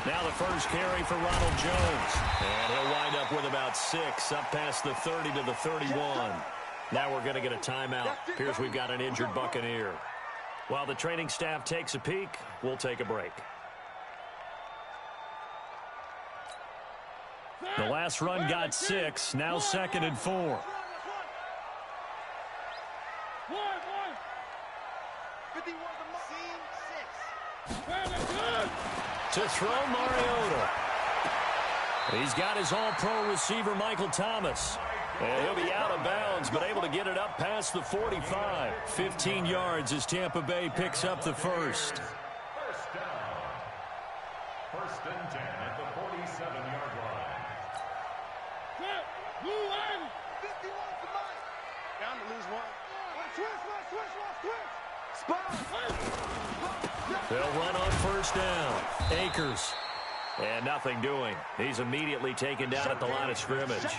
Now the first carry for Ronald Jones. And he'll wind up with about 6, up past the 30 to the 31. Now we're going to get a timeout. Appears we've got an injured Buccaneer. While the training staff takes a peek, we'll take a break. The last run got 6, now 2nd and 4. To throw, Mariota. He's got his all-pro receiver, Michael Thomas. And he'll be out of bounds, but able to get it up past the 45. 15 yards as Tampa Bay picks up the first. First down. First and 10 at the 47-yard line. Blue line. 51 to Mike. Down to lose one. Switch. Spot. They'll run on first down. Akers. And nothing doing. He's immediately taken down at the line of scrimmage.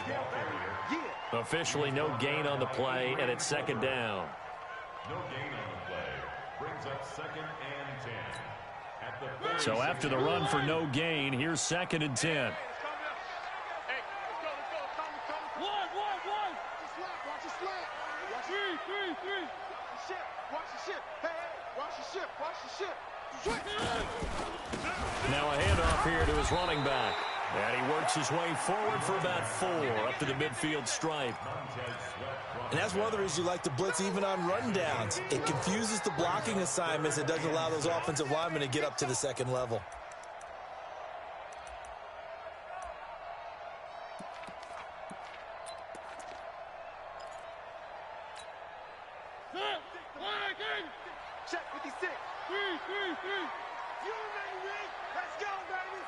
Officially no gain on the play, and it's 2nd down. No gain on the play. Brings up 2nd and 10. So after the run for no gain, here's 2nd and 10. Now a handoff here to his running back. And he works his way forward for about 4 up to the midfield stripe. And that's one of the reasons you like to blitz even on run downs. It confuses the blocking assignments. It doesn't allow those offensive linemen to get up to the 2nd level. Check 56. 3. You ready, Rick? Let's go, baby.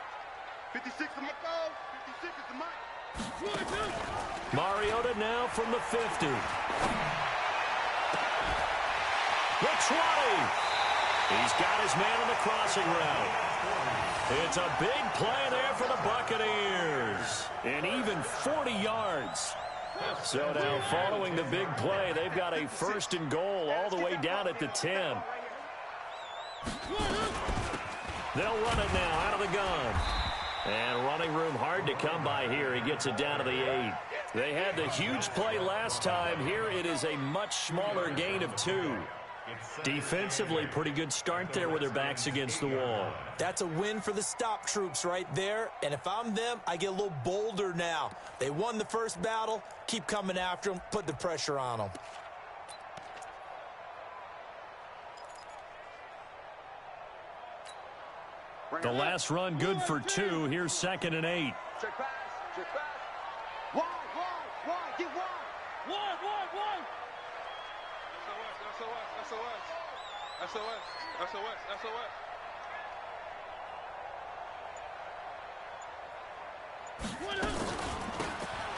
56 to Michael. 56 is the Mike. Mariota now from the 50. The 20. He's got his man on the crossing route. It's a big play there for the Buccaneers. And even 40 yards. So now following the big play, they've got a 1st and goal all the way down at the 10. They'll run it now out of the gun. And running room hard to come by here. He gets it down to the 8. They had the huge play last time. Here it is a much smaller gain of 2. Defensively, pretty good start there with their backs against the wall. That's a win for the stop troops right there. And if I'm them, I get a little bolder now. They won the first battle. Keep coming after them. Put the pressure on them. The last run good for 2. Here's 2nd and 8. Check pass. Wide. Get wide. Wide. SOS.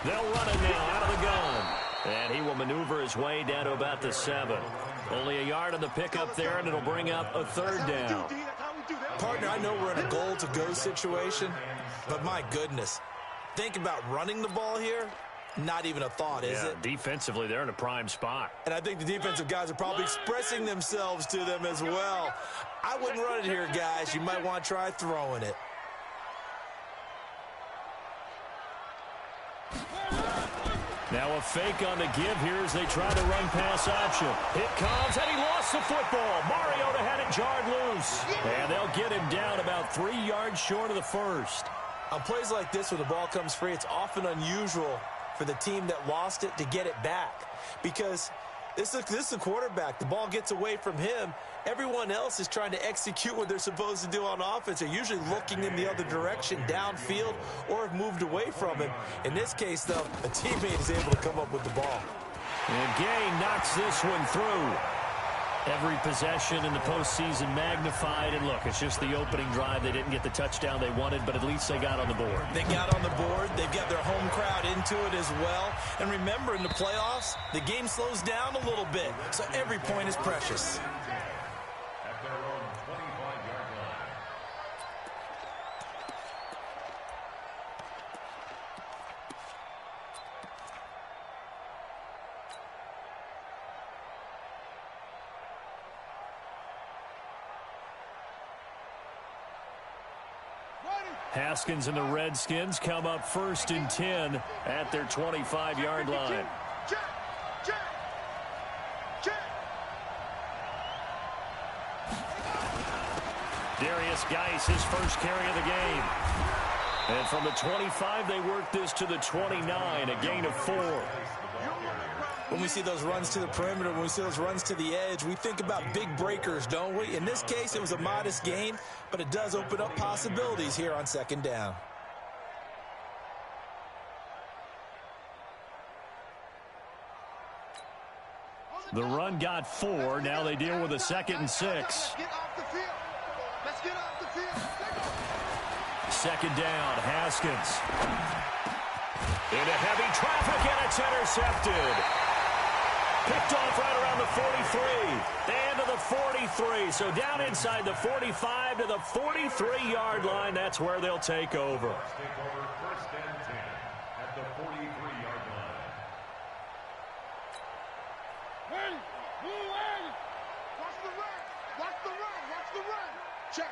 They'll run it now out of the gun. And he will maneuver his way down to about the 7. Only a yard on the pickup there, and it'll bring up a 3rd down. Partner, I know we're in a goal-to-go situation, but my goodness. Think about running the ball here. Not even a thought, is it? Defensively, they're in a prime spot. And I think the defensive guys are probably expressing themselves to them as well. I wouldn't run it here, guys. You might want to try throwing it. Now a fake on the give here as they try to run pass option. It comes, and he lost the football. Mariota had it jarred loose. And they'll get him down about 3 yards short of the 1st. On plays like this where the ball comes free, it's often unusual for the team that lost it to get it back. Because this is a quarterback. The ball gets away from him. Everyone else is trying to execute what they're supposed to do on offense. They're usually looking in the other direction, downfield, or have moved away from him. In this case, though, a teammate is able to come up with the ball. And Gay knocks this one through. Every possession in the postseason magnified. And look, it's just the opening drive. They didn't get the touchdown they wanted, but at least they got on the board. They got on the board. They've got their home crowd into it as well. And remember, in the playoffs, the game slows down a little bit. So every point is precious. At their own 25-yard line. Haskins and the Redskins come up 1st and 10 at their 25-yard line. Darius Geis, his first carry of the game. And from the 25, they work this to the 29, a gain of 4. When we see those runs to the perimeter, when we see those runs to the edge, we think about big breakers, don't we? In this case, it was a modest gain, but it does open up possibilities here on 2nd down. The run got 4. Now they deal with a 2nd and 6. Let's get off the field. 2nd down, Haskins. Into heavy traffic, and it's intercepted. Picked off right around the 43. And to the 43. So down inside the 45 to the 43-yard line. That's where they'll take over. 1st and 10 at the 43-yard line. Watch the run. Watch the run. Watch the run. Check.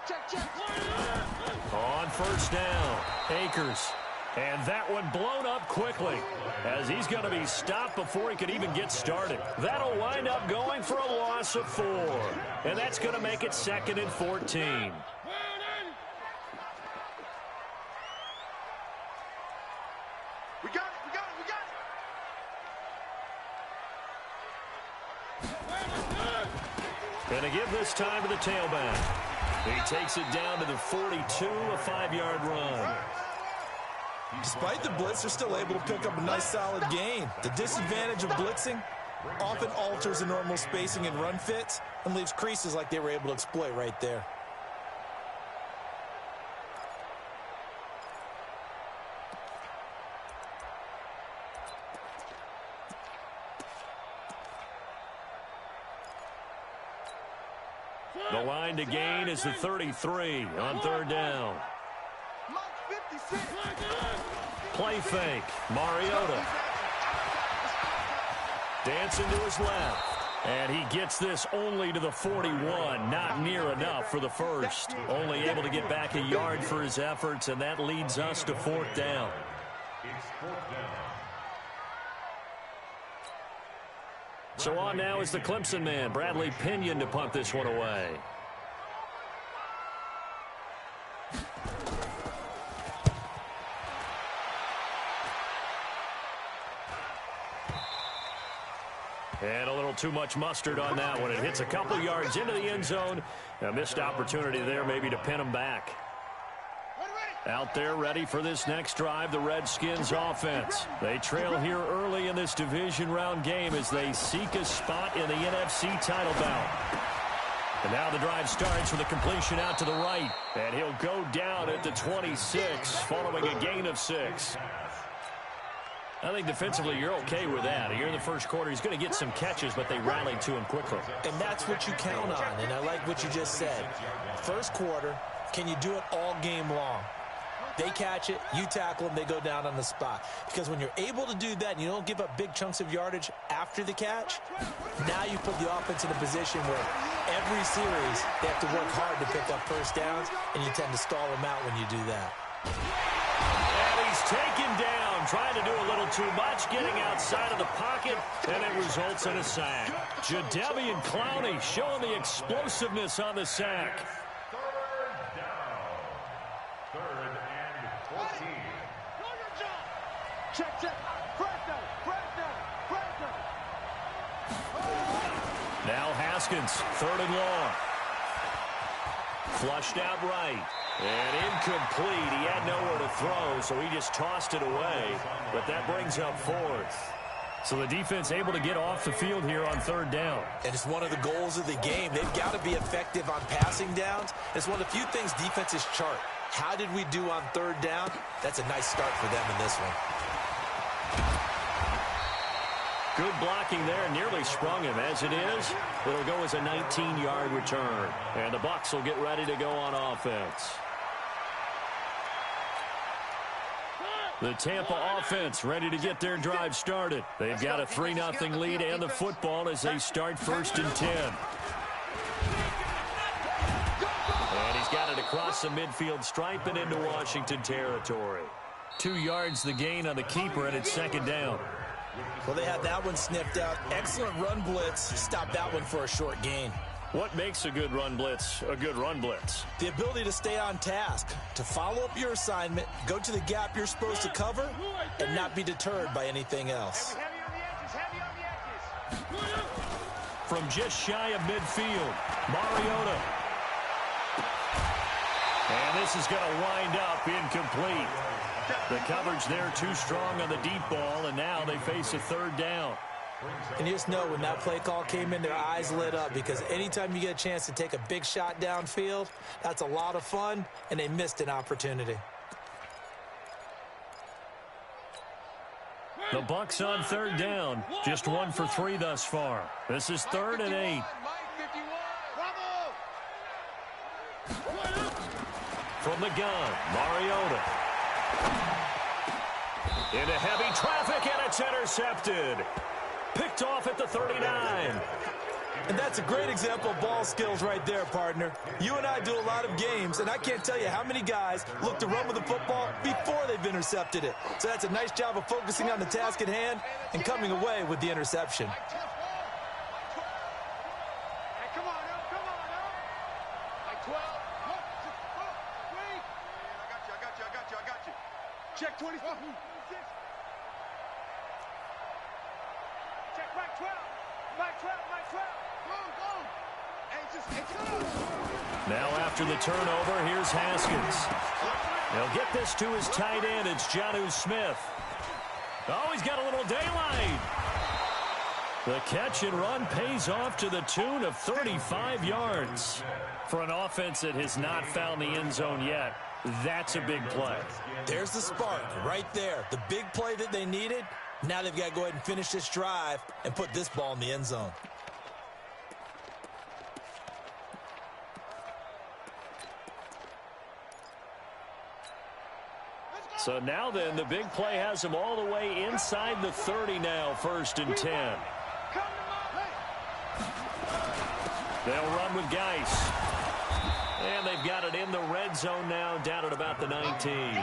On 1st down, Akers. And that one blown up quickly as he's going to be stopped before he could even get started. That'll wind up going for a loss of 4. And that's going to make it 2nd and 14. We got it. Going to give this time to the tailback. He takes it down to the 42, a 5-yard run. Despite the blitz, they're still able to pick up a nice solid gain. The disadvantage of blitzing often alters the normal spacing and run fits and leaves creases like they were able to exploit right there. The line to gain is the 33 on 3rd down. Play fake. Mariota. Dancing to his left. And he gets this only to the 41. Not near enough for the first. Only able to get back a yard for his efforts, and that leads us to 4th down. It's 4th down. So on now is the Clemson man, Bradley Pinion, to punt this one away. And a little too much mustard on that one. It hits a couple yards into the end zone. A missed opportunity there maybe to pin him back. Out there ready for this next drive, the Redskins offense. They trail here early in this division round game as they seek a spot in the NFC title bout. And now the drive starts with a completion out to the right. And he'll go down at the 26 following a gain of 6. I think defensively you're okay with that. Here in the first quarter, he's going to get some catches, but they rallied to him quickly. And that's what you count on, and I like what you just said. First quarter, can you do it all game long? They catch it, you tackle them, they go down on the spot. Because when you're able to do that and you don't give up big chunks of yardage after the catch, now you put the offense in a position where every series they have to work hard to pick up first downs, and you tend to stall them out when you do that. And he's taken down, trying to do a little too much, getting outside of the pocket, and it results in a sack. Jadeveon Clowney showing the explosiveness on the sack. Check. Now Haskins, 3rd and long. Flushed out right. And incomplete. He had nowhere to throw, so he just tossed it away. But that brings up 4th. So the defense able to get off the field here on 3rd down. And it's one of the goals of the game. They've got to be effective on passing downs. It's one of the few things defenses chart. How did we do on 3rd down? That's a nice start for them in this one. Good blocking there, nearly sprung him. As it is, it'll go as a 19-yard return. And the Bucs will get ready to go on offense. The Tampa offense ready to get their drive started. They've got a 3-0 lead and the football as they start 1st and 10. And he's got it across the midfield stripe and into Washington territory. 2 yards the gain on the keeper, and it's second down. Well, they had that one sniffed out. Excellent run blitz. Stopped that one for a short gain. What makes a good run blitz a good run blitz? The ability to stay on task, to follow up your assignment, go to the gap you're supposed to cover, and not be deterred by anything else. From just shy of midfield, Mariota. And this is going to wind up incomplete. The coverage there too strong on the deep ball, and now they face a third down. And you just know when that play call came in, their eyes lit up, because anytime you get a chance to take a big shot downfield, that's a lot of fun, and they missed an opportunity. The Bucs on third down, just 1 for 3 thus far. This is 3rd and 8. From the gun, Mariota. Into heavy traffic, and it's intercepted. Picked off at the 39. And that's a great example of ball skills right there, partner. You and I do a lot of games, and I can't tell you how many guys look to run with the football before they've intercepted it. So that's a nice job of focusing on the task at hand and coming away with the interception. Check 24. Check Mike 12. Mike 12. Mike 12. Go. Now after the turnover, here's Haskins. He'll get this to his tight end. It's Jonnu Smith. Oh, he's got a little daylight. The catch and run pays off to the tune of 35 yards. For an offense that has not found the end zone yet, that's a big play. There's the spark right there. The big play that they needed. Now they've got to go ahead and finish this drive and put this ball in the end zone. So now then, the big play has them all the way inside the 30 now, 1st and 10. They'll run with Geis. And they've got it in the red zone now, down at about the 19.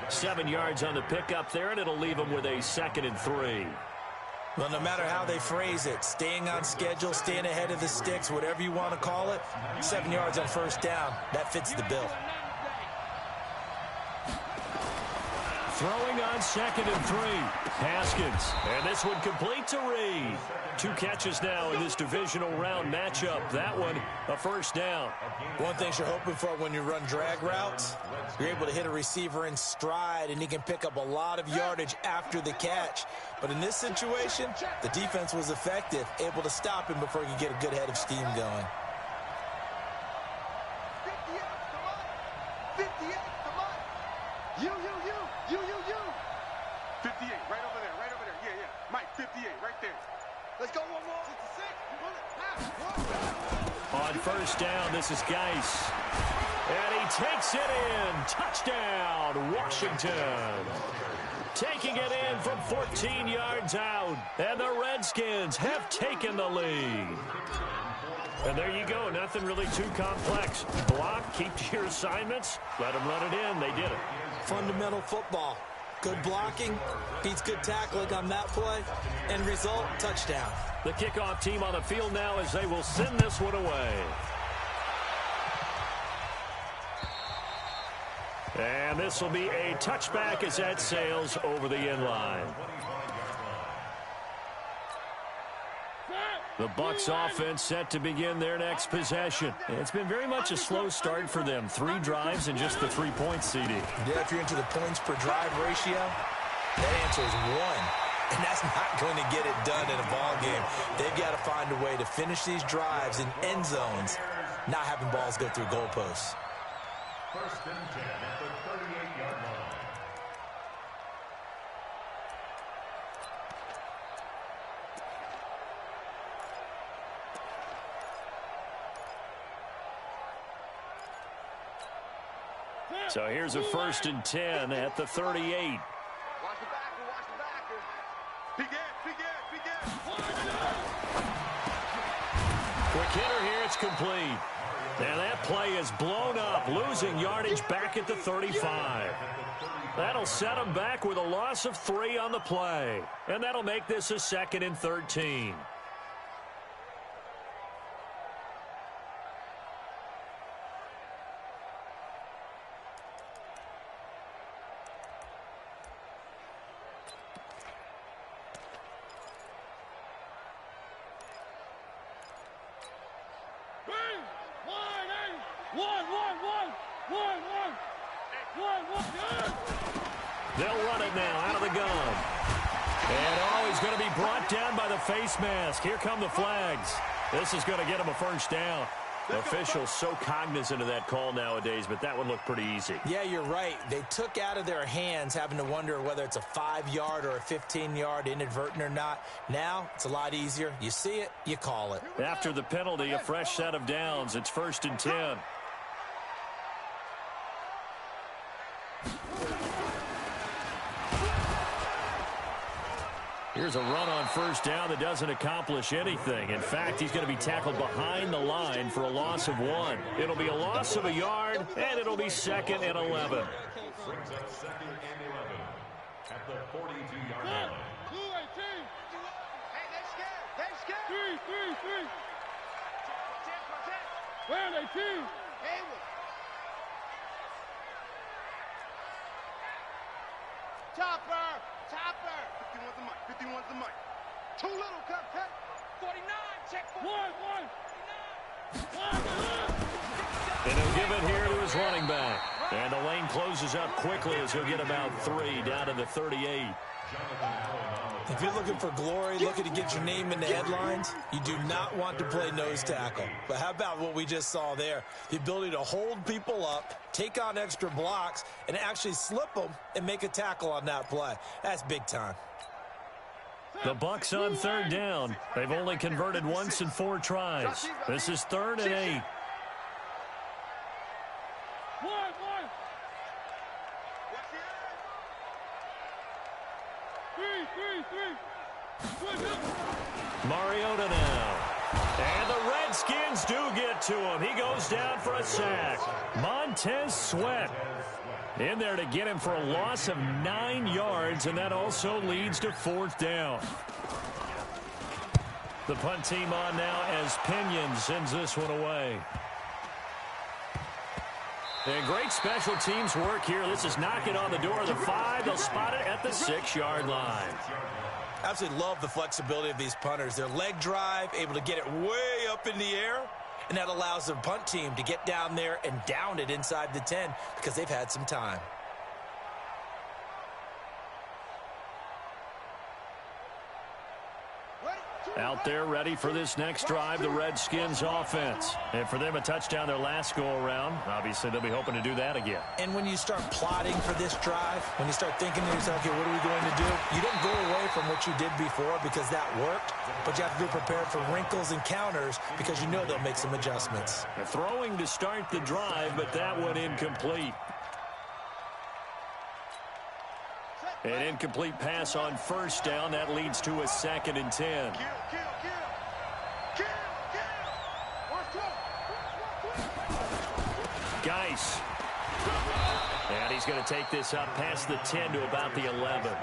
7 yards on the pickup there, and it'll leave them with a 2nd and 3. Well, no matter how they phrase it, staying on schedule, staying ahead of the sticks, whatever you want to call it, 7 yards on 1st down, that fits the bill. Throwing on 2nd and 3. Haskins. And this one complete to Reed. 2 catches now in this divisional round matchup. That one, a 1st down. One thing you're hoping for when you run drag routes, you're able to hit a receiver in stride, and he can pick up a lot of yardage after the catch. But in this situation, the defense was effective, able to stop him before he could get a good head of steam going. 58, right over there. Yeah. Mike, 58, right there. Let's go one more. 66. On 1st down, this is Geis. And he takes it in. Touchdown, Washington. Taking it in from 14 yards out. And the Redskins have taken the lead. And there you go. Nothing really too complex. Block, keep to your assignments, let them run it in. They did it. Fundamental football. Good blocking, beats good tackling on that play. End result, touchdown. The kickoff team on the field now as they will send this one away. And this will be a touchback as that sails over the end line. The Bucs offense set to begin their next possession. It's been very much a slow start for them. 3 drives and just the 3-point CD. Yeah, if you're into the points per drive ratio, that answer is 1. And that's not going to get it done in a ball game. They've got to find a way to finish these drives in end zones, not having balls go through goalposts. 1st and 10 at the 38-yard line. So here's a 1st and 10 at the 38. Watch the backer. Big Quick hitter here, it's complete. And that play is blown up, losing yardage back at the 35. That'll set them back with a loss of 3 on the play. And that'll make this a 2nd and 13. They'll run it now out of the gun. And, he's going to be brought down by the face mask. Here come the flags. This is going to get him a first down. Officials so cognizant of that call nowadays, but that one looked pretty easy. Yeah, you're right. They took out of their hands having to wonder whether it's a 5-yard or a 15-yard inadvertent or not. Now, it's a lot easier. You see it, you call it. After the penalty, a fresh set of downs. It's 1st and 10. Here's a run on first down that doesn't accomplish anything. In fact, he's going to be tackled behind the line for a loss of 1. It'll be a loss of a yard, and it'll be 2nd and 11. Brings up 2nd and 11 at the 42-yard line. 2-18. Hey, they're scared. They're scared. 3. Where 18? Hayward. Topper. 51's the mic. Too little, cut. 49, check. 1. And he'll give it here to his running back. And the lane closes up quickly as he'll get about 3 down to the 38. If you're looking for glory, looking to get your name in the headlines, you do not want to play nose tackle. But how about what we just saw there? The ability to hold people up, take on extra blocks, and actually slip them and make a tackle on that play. That's big time. The Bucs on 3rd down. They've only converted once in 4 tries. This is 3rd and 8. Mariota now. And the Redskins do get to him. He goes down for a sack. Montez Sweat in there to get him for a loss of 9 yards, and that also leads to 4th down. The punt team on now as Pinion sends this one away. And great special teams work here. This is knocking on the door of the 5. They'll spot it at the 6-yard line. Absolutely love the flexibility of these punters. Their leg drive, able to get it way up in the air, and that allows the punt team to get down there and down it inside the 10 because they've had some time. Out there ready for this next drive, the Redskins offense. And for them, a touchdown their last go-around. Obviously, they'll be hoping to do that again. And when you start plotting for this drive, when you start thinking to yourself, okay, what are we going to do? You don't go away from what you did before because that worked, but you have to be prepared for wrinkles and counters because you know they'll make some adjustments. Throwing to start the drive, but that one incomplete. An incomplete pass on first down. That leads to a 2nd and 10. Geis. And he's going to take this up past the 10 to about the 11.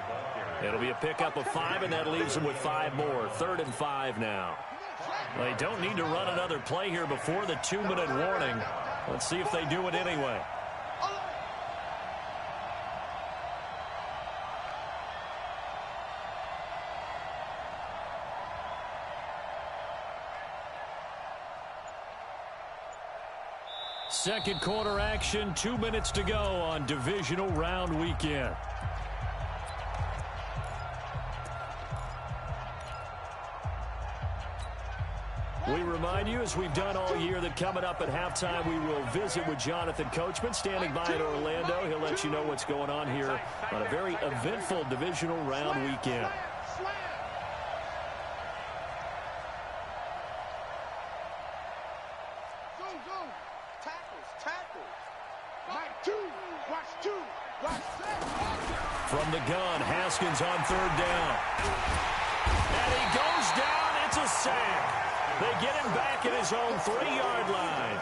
It'll be a pickup of 5, and that leaves him with 5 more. 3rd and 5 now. They don't need to run another play here before the 2-minute warning. Let's see if they do it anyway. Second quarter action, 2 minutes to go on divisional round weekend. We remind you, as we've done all year, that coming up at halftime, we will visit with Jonathan Coachman, standing by in Orlando. He'll let you know what's going on here on a very eventful divisional round weekend. From the gun, Haskins on 3rd down. And he goes down. It's a sack. They get him back at his own 3-yard line.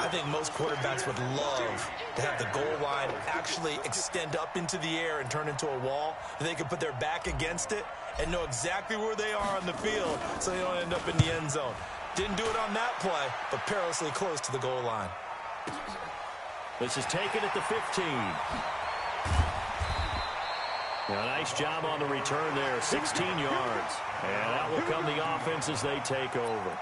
I think most quarterbacks would love to have the goal line actually extend up into the air and turn into a wall. They can put their back against it and know exactly where they are on the field so they don't end up in the end zone. Didn't do it on that play, but perilously close to the goal line. This is taken at the 15. Now, nice job on the return there, 16 yards. And out will come the offense as they take over.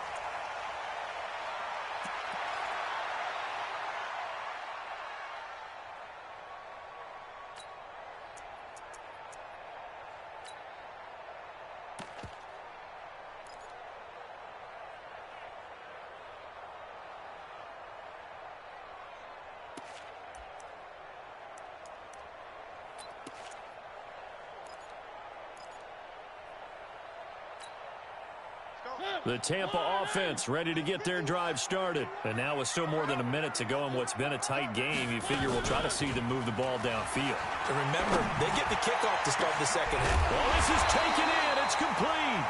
The Tampa offense ready to get their drive started. And now with still more than a minute to go in what's been a tight game, you figure we'll try to see them move the ball downfield. And remember, they get the kickoff to start the second half. Well, this is taken in. It's complete.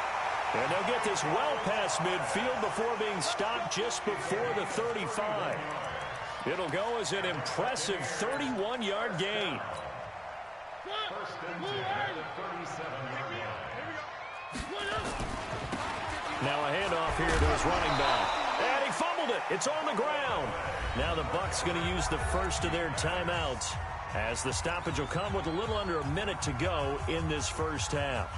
And they'll get this well past midfield before being stopped just before the 35. It'll go as an impressive 31-yard gain. First and 10 at the 37-yard line. Now a handoff here to his running back. And he fumbled it. It's on the ground. Now the Bucs going to use the first of their timeouts as the stoppage will come with a little under a minute to go in this first half.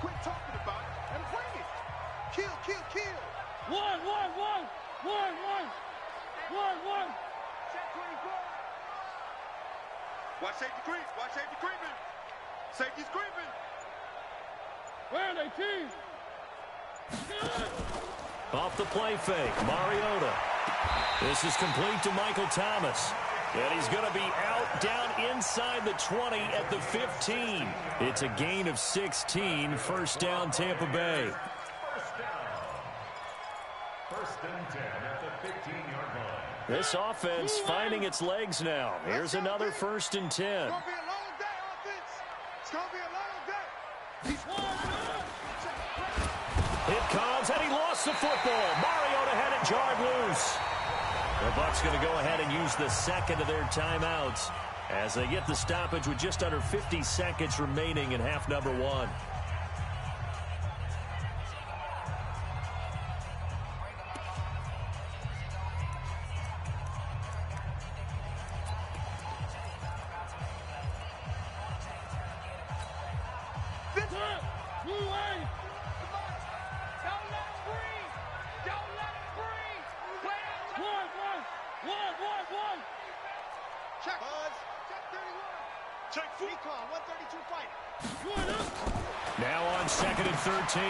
Quit talking about it and bring it. Kill, kill, kill. One. Check 24. Watch safety creep. Watch safety creeping. Safety's creeping. Where are they, Chief? Off the play fake, Mariota. This is complete to Michael Thomas. And he's going to be out down inside the 20 at the 15. It's a gain of 16. First down, Tampa Bay. First and 10 at the 15-yard line. This offense finding its legs now. Here's another first and 10. It's going to be a long day, offense. It's going to be a long day. Hit comes, and he lost the football. Mariota had it jarred loose. The Bucs going to go ahead and use the second of their timeouts as they get the stoppage with just under 50 seconds remaining in half number one. Check. Check 31. Check recon. 132 fighting. Now on second and 13.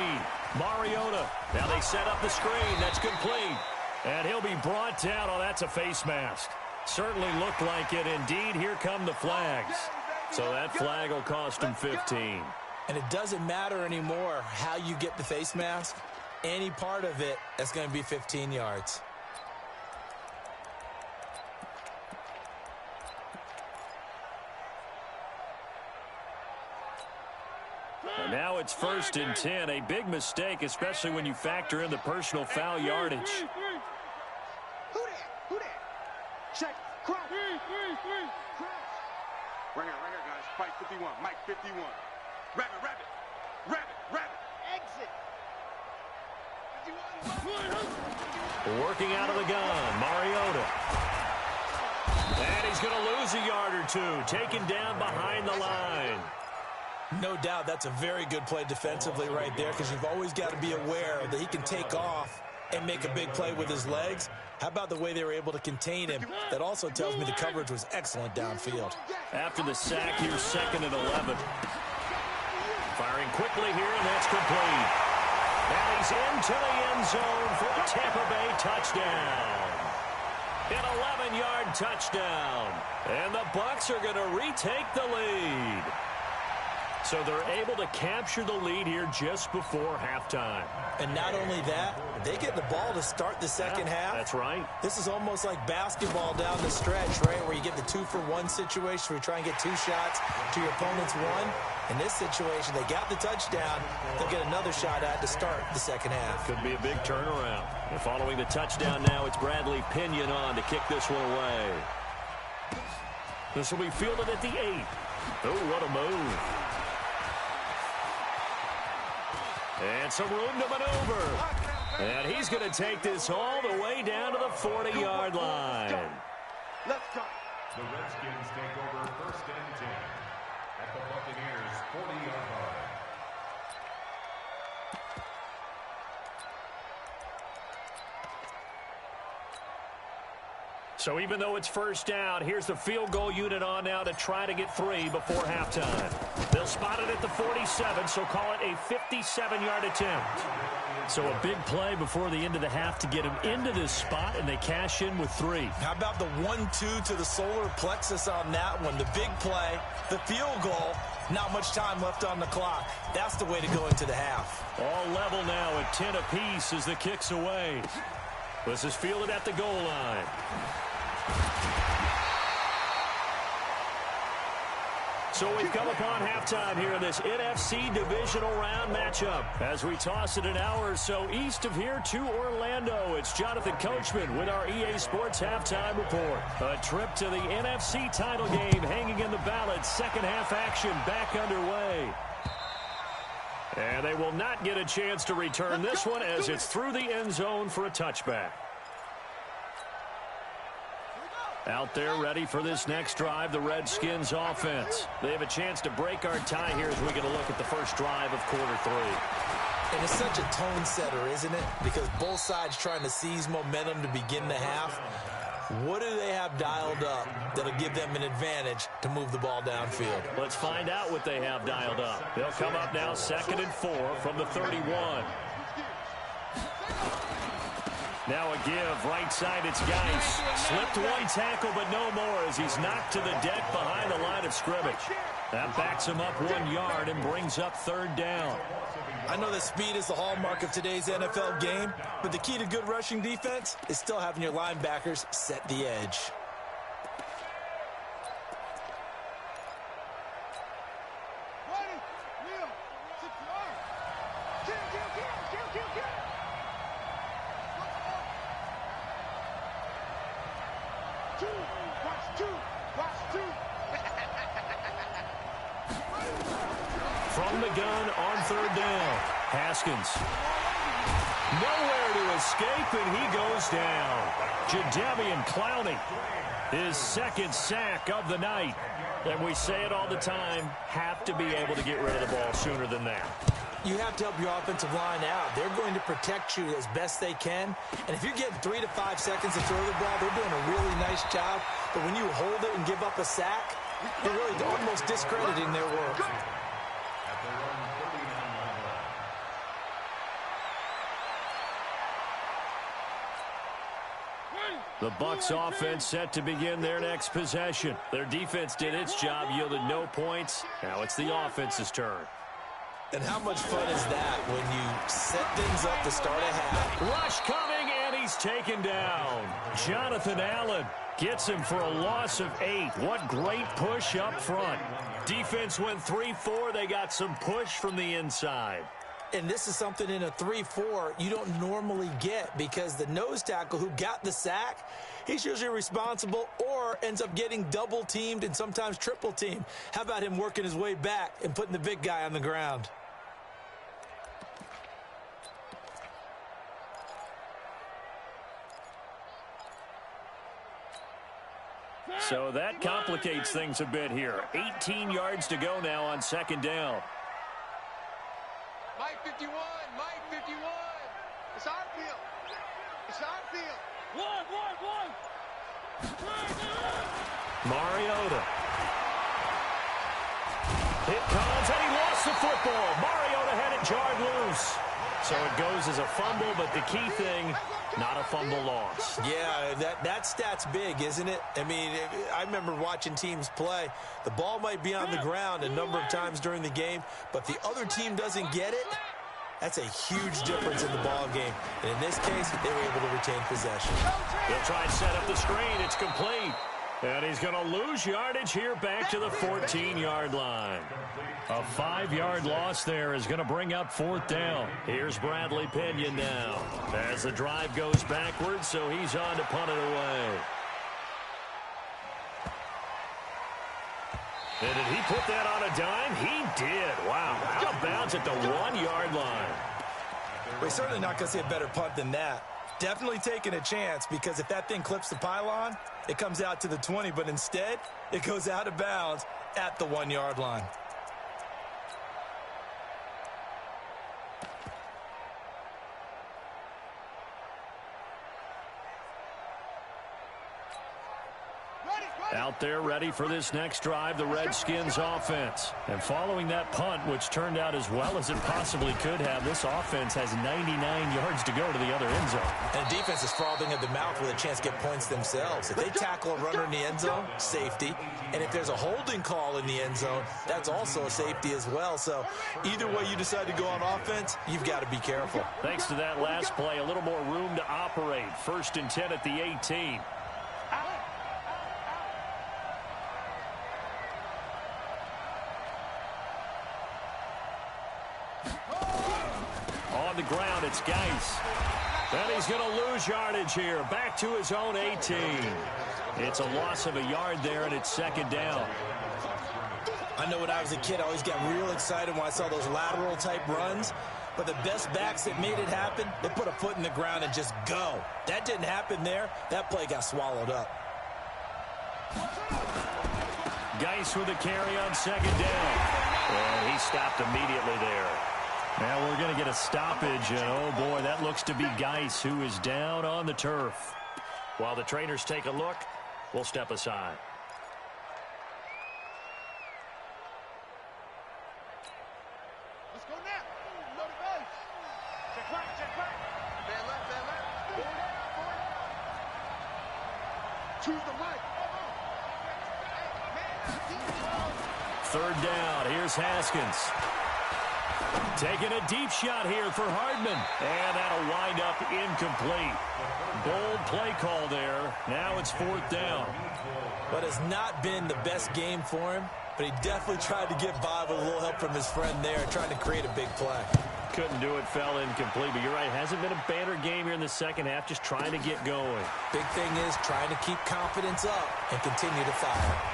Mariota. Now they set up the screen. That's complete. And he'll be brought down. Oh, that's a face mask. Certainly looked like it. Indeed, here come the flags. So that flag will cost him 15. And it doesn't matter anymore how you get the face mask. Any part of it, that's going to be 15 yards. And now it's first and 10. A big mistake, especially when you factor in the personal foul yardage. Who that? Check. Crouch. Crouch. Right here, guys. Fight 51. Mike 51. Rabbit. Exit. 51. Working out of the gun, Mariota. And he's going to lose a yard or two. Taken down behind the line. No doubt that's a very good play defensively right there, because you've always got to be aware that he can take off and make a big play with his legs. How about the way they were able to contain him? That also tells me the coverage was excellent downfield. After the sack, here's second and 11. Firing quickly here, and that's complete. And he's into the end zone for a Tampa Bay touchdown. An 11-yard touchdown. And the Bucs are going to retake the lead. So they're able to capture the lead here just before halftime. And not only that, they get the ball to start the second half. That's right. This is almost like basketball down the stretch, right, where you get the 2-for-1 situation where you try and get 2 shots to your opponent's 1. In this situation, they got the touchdown. They'll get another shot at to start the second half. Could be a big turnaround. And following the touchdown now, it's Bradley Pinion on to kick this one away. This will be fielded at the 8. Oh, what a move. And some room to maneuver. And he's going to take this all the way down to the 40-yard line. Let's go. The Redskins take over 1st and 10 at the Buccaneers' 40-yard line. So even though it's first down, here's the field goal unit on now to try to get 3 before halftime. They'll spot it at the 47, so call it a 57-yard attempt. So a big play before the end of the half to get them into this spot, and they cash in with 3. How about the 1-2 to the solar plexus on that one? The big play, the field goal, not much time left on the clock. That's the way to go into the half. All level now at 10 apiece as the kick's away. This is fielded at the goal line. So we've come upon halftime here in this NFC divisional round matchup. As we toss it an hour or so east of here to Orlando, it's Jonathan Coachman with our EA Sports Halftime Report. A trip to the NFC title game hanging in the balance. Second half action back underway. And they will not get a chance to return this one as it's through the end zone for a touchback. Out there ready for this next drive, the Redskins offense. They have a chance to break our tie here as we get a look at the first drive of quarter 3. And it's such a tone setter, isn't it? Because both sides trying to seize momentum to begin the half. What do they have dialed up that'll give them an advantage to move the ball downfield? Let's find out what they have dialed up. They'll come up now 2nd and 4 from the 31. Now a give, right side, it's Geis. Slipped one tackle, but no more as he's knocked to the deck behind the line of scrimmage. That backs him up 1 yard and brings up 3rd down. I know that speed is the hallmark of today's NFL game, but the key to good rushing defense is still having your linebackers set the edge. From the gun on 3rd down. Haskins. Nowhere to escape, and he goes down. Jadeveon Clowney, his 2nd sack of the night. And we say it all the time, have to be able to get rid of the ball sooner than that. You have to help your offensive line out. They're going to protect you as best they can. And if you're getting 3 to 5 seconds to throw the ball, they're doing a really nice job. But when you hold it and give up a sack, you're really almost discrediting their work. The Bucs offense set to begin their next possession. Their defense did its job, yielded no points. Now it's the offense's turn. And how much fun is that when you set things up to start a half? Rush coming, and he's taken down. Jonathan Allen gets him for a loss of 8. What great push up front. Defense went 3-4. They got some push from the inside. And this is something in a 3-4 you don't normally get because the nose tackle who got the sack, he's usually responsible or ends up getting double teamed and sometimes triple teamed. How about him working his way back and putting the big guy on the ground? So that complicates things a bit here. 18 yards to go now on 2nd down. Mike 51, Mike 51. It's our field. It's our field. One. Mariota. It comes, and he lost the football. Mariota had it jarred loose. So it goes as a fumble, but the key thing, not a fumble loss. Yeah, that stat's big, isn't it? I mean, I remember watching teams play. The ball might be on the ground a number of times during the game, but the other team doesn't get it. That's a huge difference in the ball game. And in this case, they were able to retain possession. They'll try and set up the screen. It's complete. And he's going to lose yardage here back to the 14-yard line. A 5-yard loss there is going to bring up 4th down. Here's Bradley Pinion now as the drive goes backwards, so he's on to punt it away. And did he put that on a dime? He did. Wow. Out of bounds at the 1-yard line. We're certainly not going to see a better punt than that. Definitely taking a chance, because if that thing clips the pylon, it comes out to the 20, but instead, it goes out of bounds at the 1-yard line. Out there ready for this next drive, the Redskins offense. And following that punt, which turned out as well as it possibly could have, this offense has 99 yards to go to the other end zone. And the defense is frothing at the mouth with a chance to get points themselves. If they tackle a runner in the end zone, safety. And if there's a holding call in the end zone, that's also a safety as well. So either way you decide to go on offense, you've got to be careful. Thanks to that last play, a little more room to operate. 1st and 10 at the 18. On the ground, it's Geis. And he's going to lose yardage here. Back to his own 18. It's a loss of a yard there, and it's 2nd down. I know when I was a kid, I always got real excited when I saw those lateral-type runs. But the best backs that made it happen, they put a foot in the ground and just go. That didn't happen there. That play got swallowed up. Geis with a carry on 2nd down. And he stopped immediately there. Now we're going to get a stoppage, and oh boy, that looks to be Geis, who is down on the turf. While the trainers take a look, we'll step aside. Let's go now. Load the base. Check right, check right. Man left, man left. Choose the right. 3rd down. Here's Haskins. Taking a deep shot here for Hardman. And that'll wind up incomplete. Bold play call there. Now it's 4th down. But it's not been the best game for him. But he definitely tried to get by with a little help from his friend there, trying to create a big play. Couldn't do it, fell incomplete. But you're right, hasn't been a banner game here in the 2nd half, just trying to get going. Big thing is trying to keep confidence up and continue to fire.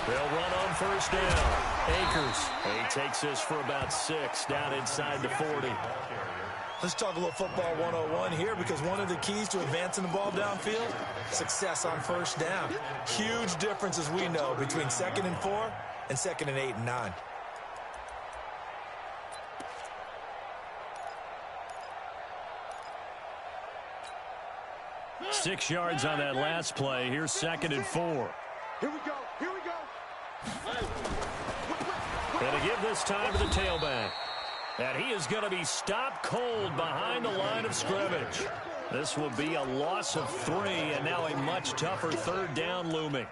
They'll run on 1st down. Akers. He takes this for about 6 down inside the 40. Let's talk a little football 101 here, because one of the keys to advancing the ball downfield, success on 1st down. Huge difference, as we know, between 2nd and 4 and 2nd and 8 and 9. Six yards on that last play. Here's 2nd and 4. Here we go. Here we go. And to give this time to the tailback. And he is going to be stopped cold behind the line of scrimmage. This will be a loss of 3, and now a much tougher 3rd down looming.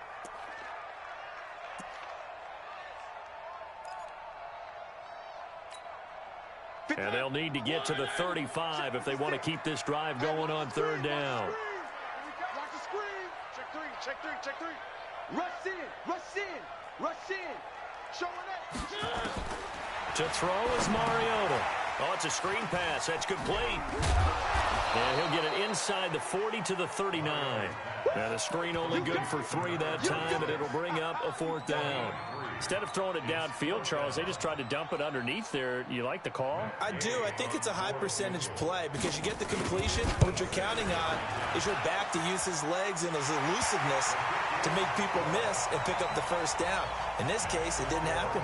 And they'll need to get to the 35 if they want to keep this drive going on 3rd down. Watch the screen. Check 3, check 3, check 3. Rush in, rush in, rush in. Showing up. To throw is Mariota. Oh, it's a screen pass. That's complete. And he'll get it inside the 40 to the 39. And a screen only good for 3 that time, and it'll bring up a 4th down. Instead of throwing it downfield, Charles, they just tried to dump it underneath there. You like the call? I do. I think it's a high percentage play because you get the completion. What you're counting on is your back to use his legs and his elusiveness to to make people miss and pick up the first down. In this case, it didn't happen.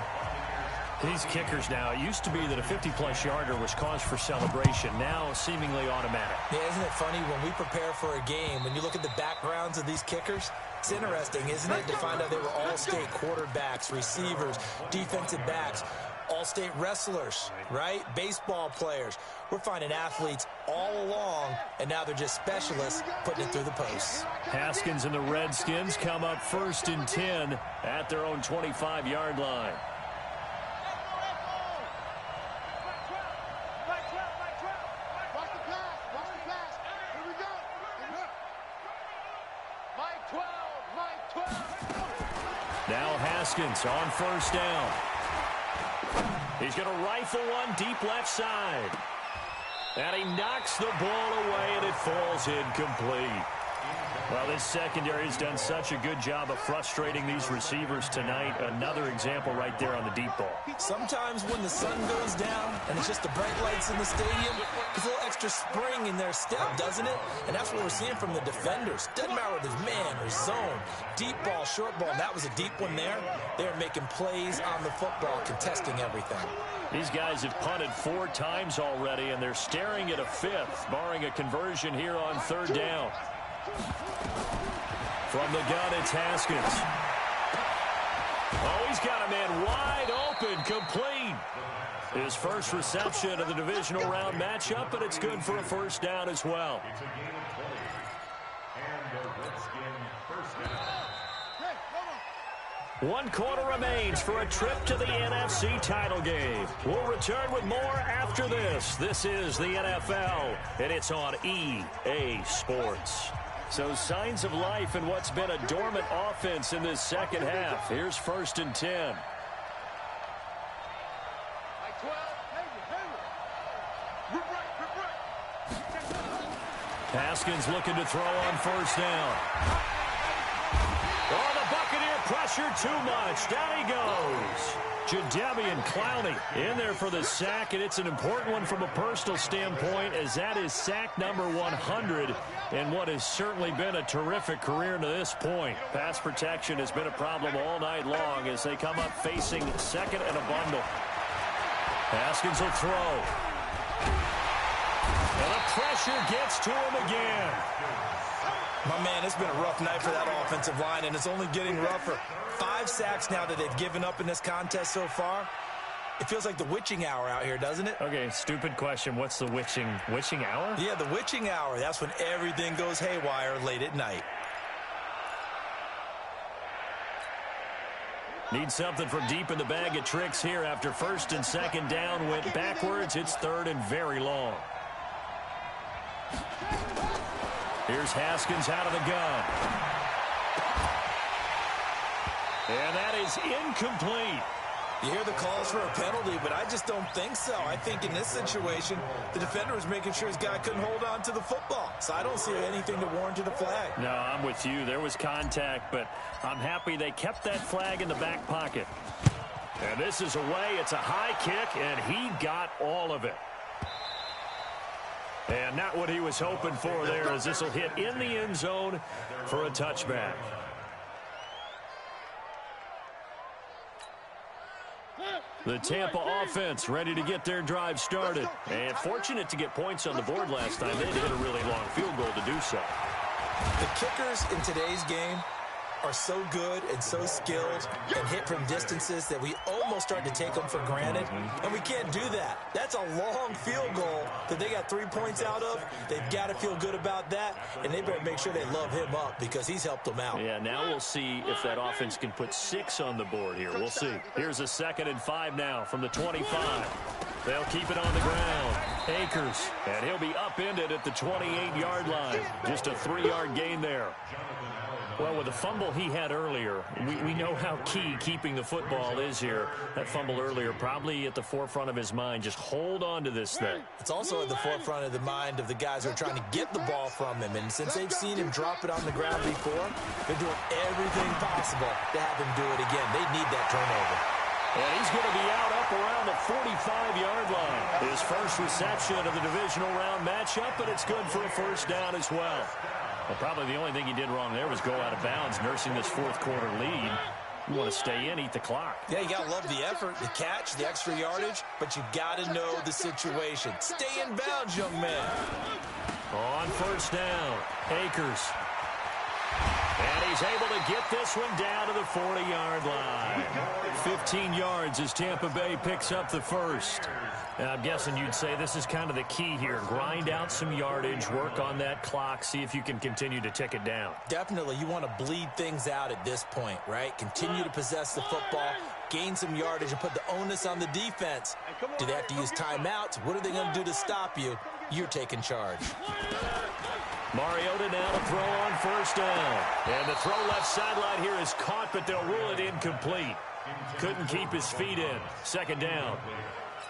These kickers now, it used to be that a 50-plus yarder was cause for celebration. Now, seemingly automatic. Yeah, isn't it funny when we prepare for a game, when you look at the backgrounds of these kickers, it's interesting, isn't it, to find out they were all-state quarterbacks, receivers, defensive backs, all-state wrestlers, right? Baseball players. We're finding athletes all along, and now they're just specialists putting it through the posts. Haskins and the Redskins come up 1st and 10 at their own 25-yard line. Now Haskins on 1st down. He's going to rifle one deep left side. And he knocks the ball away, and it falls incomplete. Well, this secondary has done such a good job of frustrating these receivers tonight. Another example right there on the deep ball. Sometimes when the sun goes down and it's just the bright lights in the stadium, there's a little extra spring in their step, doesn't it? And that's what we're seeing from the defenders. Doesn't matter whether it's man or zone, deep ball, short ball. That was a deep one there. They're making plays on the football, contesting everything. These guys have punted 4 times already, and they're staring at a 5th, barring a conversion here on 3rd down. From the gun, it's Haskins. Oh, he's got a man wide open, complete. His first reception of the divisional round matchup, but it's good for a 1st down as well. It's a game of 20. And the Redskin first down. 1 quarter remains for a trip to the NFC title game. We'll return with more after this. This is the NFL, and it's on EA Sports. So signs of life in what's been a dormant offense in this second half. Here's 1st and 10. Haskins looking to throw on 1st down. Oh, the Buccaneer pressure too much. Down he goes. Jadeveon Clowney in there for the sack, and it's an important one from a personal standpoint, as that is sack number 100 in what has certainly been a terrific career to this point. Pass protection has been a problem all night long as they come up facing 2nd and a bundle. Haskins will throw. And the pressure gets to him again. My man, it's been a rough night for that offensive line, and it's only getting rougher. 5 sacks now that they've given up in this contest so far. It feels like the witching hour out here, doesn't it? Okay, stupid question. What's the witching hour? Yeah, the witching hour. That's when everything goes haywire late at night. Need something from deep in the bag of tricks here after 1st and 2nd down went backwards. It's 3rd and very long. Here's Haskins out of the gun. And that is incomplete. You hear the calls for a penalty, but I just don't think so. I think in this situation, the defender was making sure his guy couldn't hold on to the football. So I don't see anything to warrant a flag. No, I'm with you. There was contact, but I'm happy they kept that flag in the back pocket. And this is away. It's a high kick, and he got all of it. And not what he was hoping for there, as this will hit in the end zone for a touchback. The Tampa offense ready to get their drive started. And fortunate to get points on the board last time. They hit a really long field goal to do so. The kickers in today's game are so good and so skilled and hit from distances that we almost start to take them for granted, and we can't do that. That's a long field goal that they got 3 points out of. They've got to feel good about that, and they better make sure they love him up because he's helped them out. Yeah, now we'll see if that offense can put 6 on the board here. We'll see. Here's a 2nd and 5 now from the 25. They'll keep it on the ground. Akers, and he'll be upended at the 28-yard line. Just a 3-yard gain there. Well, with the fumble he had earlier, we know how key keeping the football is here. That fumble earlier probably at the forefront of his mind. Just hold on to this thing. It's also at the forefront of the mind of the guys who are trying to get the ball from him. And since they've seen him drop it on the ground before, they're doing everything possible to have him do it again. They need that turnover. And he's going to be out around the 45-yard line. His first reception of the divisional round matchup, but it's good for a first down as well. Well, probably the only thing he did wrong there was go out of bounds, nursing this fourth quarter lead. You want to stay in, eat the clock. Yeah, you got to love the effort, the catch, the extra yardage, but you got to know the situation. Stay in bounds, young man. On first down, Akers. And he's able to get this one down to the 40-yard line. 15 yards as Tampa Bay picks up the first. And I'm guessing you'd say this is kind of the key here. Grind out some yardage, work on that clock, see if you can continue to tick it down. Definitely. You want to bleed things out at this point, right? Continue to possess the football, gain some yardage, and put the onus on the defense. Do they have to use timeouts? What are they going to do to stop you? You're taking charge. Mariota now to throw on first down. And the throw left sideline here is caught, but they'll rule it incomplete. Couldn't keep his feet in. Second down.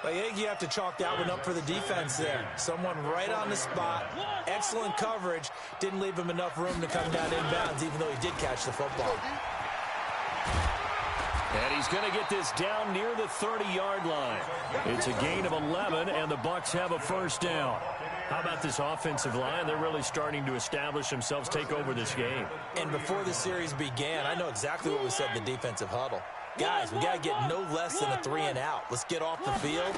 I think you have to chalk that one up for the defense there. Someone right on the spot. Excellent coverage. Didn't leave him enough room to come down inbounds, even though he did catch the football. And he's going to get this down near the 30-yard line. It's a gain of 11, and the Bucs have a first down. How about this offensive line? They're really starting to establish themselves, take over this game. And before the series began, I know exactly what we said in the defensive huddle. Guys, we got to get no less than a 3-and-out. Let's get off the field.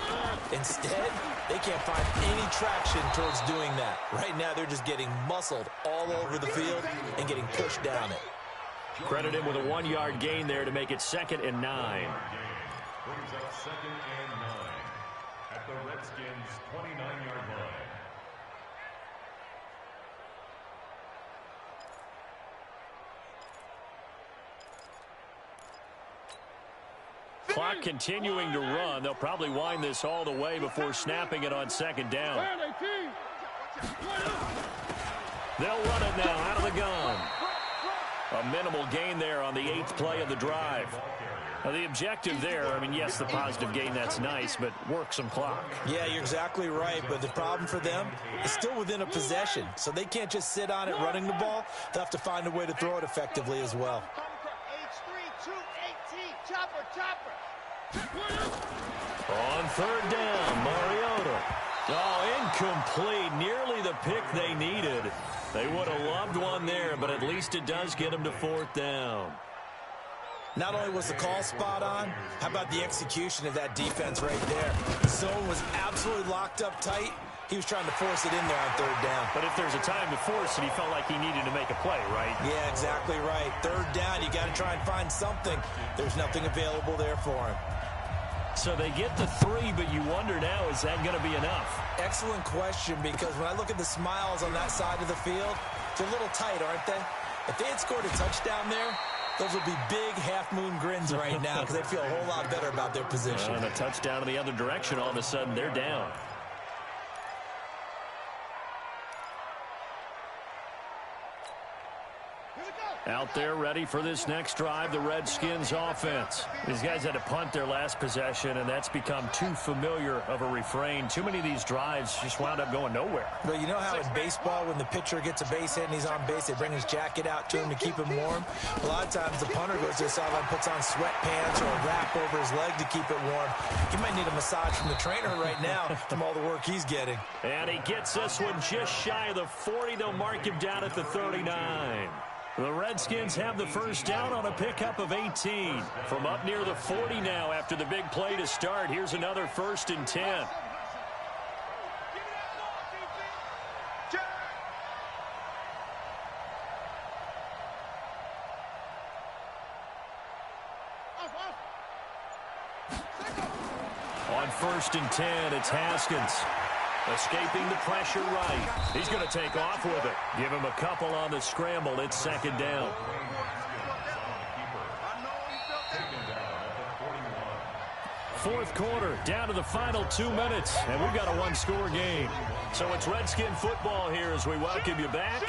Instead, they can't find any traction towards doing that. Right now, they're just getting muscled all over the field and getting pushed down it. Credit him with a 1-yard gain there to make it 2nd and 9. Brings up 2nd and 9 at the Redskins' 29-yard line. Clock continuing to run. They'll probably wind this all the way before snapping it on 2nd down. They'll run it now out of the gun. A minimal gain there on the 8th play of the drive. Now, the objective there, I mean, yes, the positive gain, that's nice, but work some clock. Yeah, you're exactly right, but the problem for them is still within a possession, so they can't just sit on it running the ball. They'll have to find a way to throw it effectively as well. On 3rd down, Mariota. Oh, incomplete. Nearly the pick they needed. They would have loved one there, but at least it does get them to 4th down. Not only was the call spot on, how about the execution of that defense right there? The zone was absolutely locked up tight. He was trying to force it in there on 3rd down. But if there's a time to force it, he felt like he needed to make a play, right? Yeah, exactly right. 3rd down, you got to try and find something. There's nothing available there for him. So they get the 3, but you wonder now, is that going to be enough? Excellent question, because when I look at the smiles on that side of the field, they're a little tight, aren't they? If they had scored a touchdown there, those would be big half-moon grins right now because they feel a whole lot better about their position. And a touchdown in the other direction, all of a sudden they're down. Out there ready for this next drive, the Redskins offense. These guys had to punt their last possession, and that's become too familiar of a refrain. Too many of these drives just wound up going nowhere. Well, you know how in baseball, when the pitcher gets a base hit and he's on base, they bring his jacket out to him to keep him warm? A lot of times the punter goes to the sideline, puts on sweatpants or a wrap over his leg to keep it warm. He might need a massage from the trainer right now from all the work he's getting. And he gets this one just shy of the 40. They'll mark him down at the 39. The Redskins have the first down on a pickup of 18. From up near the 40 now after the big play to start. Here's another 1st and 10. On 1st and 10, it's Haskins. Escaping the pressure right. He's going to take off with it. Give him a couple on the scramble. It's 2nd down. 4th quarter, down to the final 2 minutes, and we've got a 1-score game. So it's Redskin football here as we welcome you back.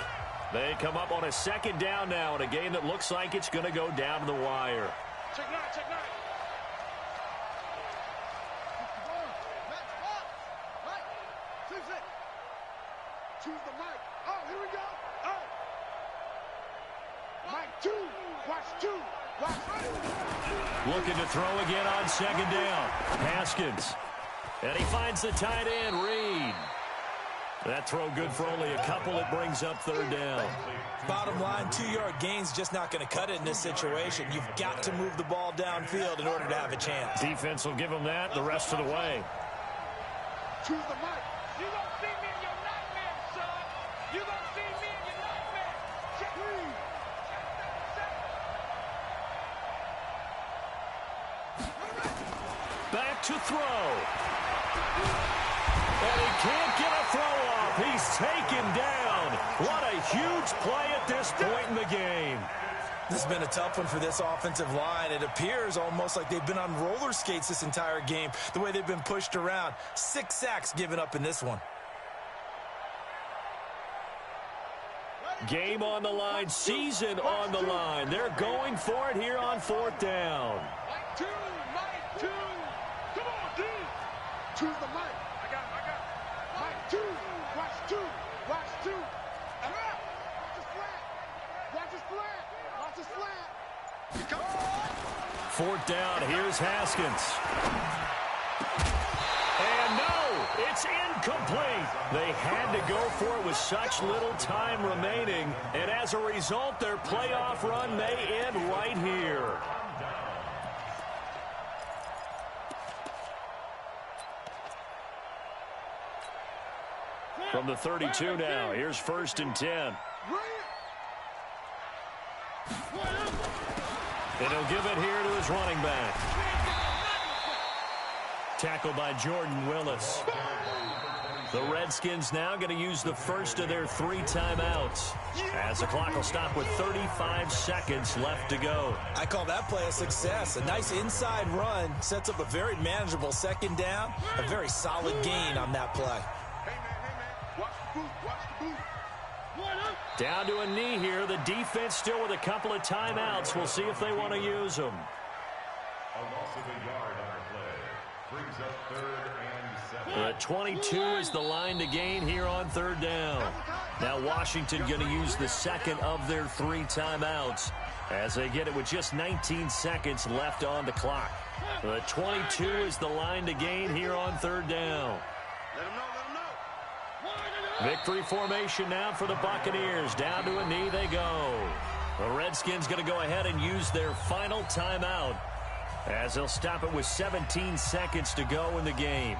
They come up on a 2nd down now in a game that looks like it's going to go down to the wire. Check 9, check 9. Choose the mic. Oh, here we go. Oh. Mic 2. Watch 2. Looking to throw again on second down. Haskins. And he finds the tight end, Reed. That throw good for only a couple. It brings up third down. Bottom line, 2-yard gain's just not going to cut it in this situation. You've got to move the ball downfield in order to have a chance. Defense will give him that the rest of the way. Choose the mic. You gonna see me in your nightmare, son. You gonna see me in your nightmare. Check me. Back to throw. And he can't get a throw off. He's taken down. What a huge play at this point in the game. This has been a tough one for this offensive line. It appears almost like they've been on roller skates this entire game, the way they've been pushed around. 6 sacks given up in this one. Game on the line, season on the line. They're going for it here on fourth down. Mike 2, Mike 2. Come on, D. Choose the mic. I got it. Mike 2. Watch 2. Watch 2. And up. Watch his flat. Watch his flat. Watch his flat. Here comes. Fourth down, here's Haskins. And no, it's incomplete. They had to go for it with such little time remaining. And as a result, their playoff run may end right here. From the 32 now, here's 1st and 10. And he'll give it here to his running back. Tackled by Jordan Willis. The Redskins now going to use the first of their 3 timeouts, as the clock will stop with 35 seconds left to go. I call that play a success. A nice inside run sets up a very manageable second down. A very solid gain on that play. Hey, man. Watch the boot. Watch the boot. Down to a knee here. The defense still with a couple of timeouts. We'll see if they want to use them. A loss of a yard on the play. Brings up 3rd and 7. The 22 is the line to gain here on 3rd down. Now Washington going to use the second of their 3 timeouts as they get it with just 19 seconds left on the clock. The 22 is the line to gain here on 3rd down. Let him know. Victory formation now for the Buccaneers. Down to a knee they go. The Redskins going to go ahead and use their final timeout as they'll stop it with 17 seconds to go in the game.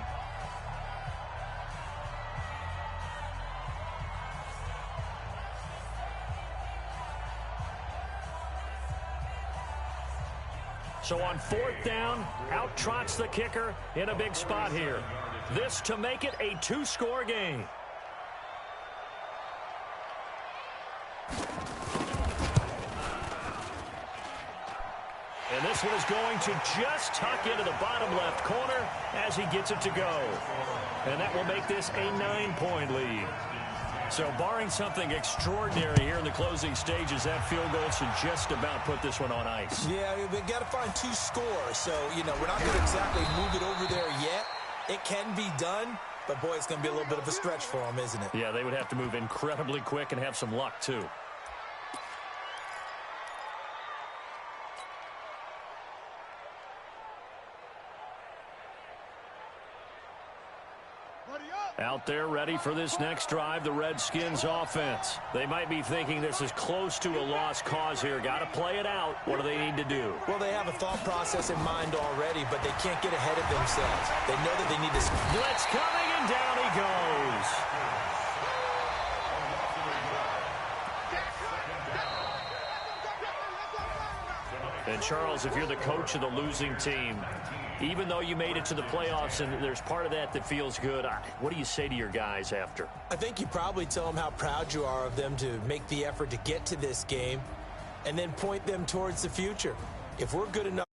So on 4th down, out trots the kicker in a big spot here. This to make it a 2-score game. And this one is going to just tuck into the bottom left corner as he gets it to go. And that will make this a 9-point lead. So barring something extraordinary here in the closing stages, that field goal should just about put this one on ice. Yeah, we've got to find 2 scores. So, we're not going to exactly move it over there yet. It can be done, but boy, it's going to be a little bit of a stretch for them, isn't it? Yeah, they would have to move incredibly quick and have some luck, too. Out there ready for this next drive, the Redskins offense. They might be thinking this is close to a lost cause here. Got to play it out. What do they need to do? Well, they have a thought process in mind already, but they can't get ahead of themselves. They know that they need to... Blitz coming, and down he goes. And Charles, if you're the coach of the losing team, even though you made it to the playoffs and there's part of that that feels good, what do you say to your guys after? I think you probably tell them how proud you are of them to make the effort to get to this game and then point them towards the future. If we're good enough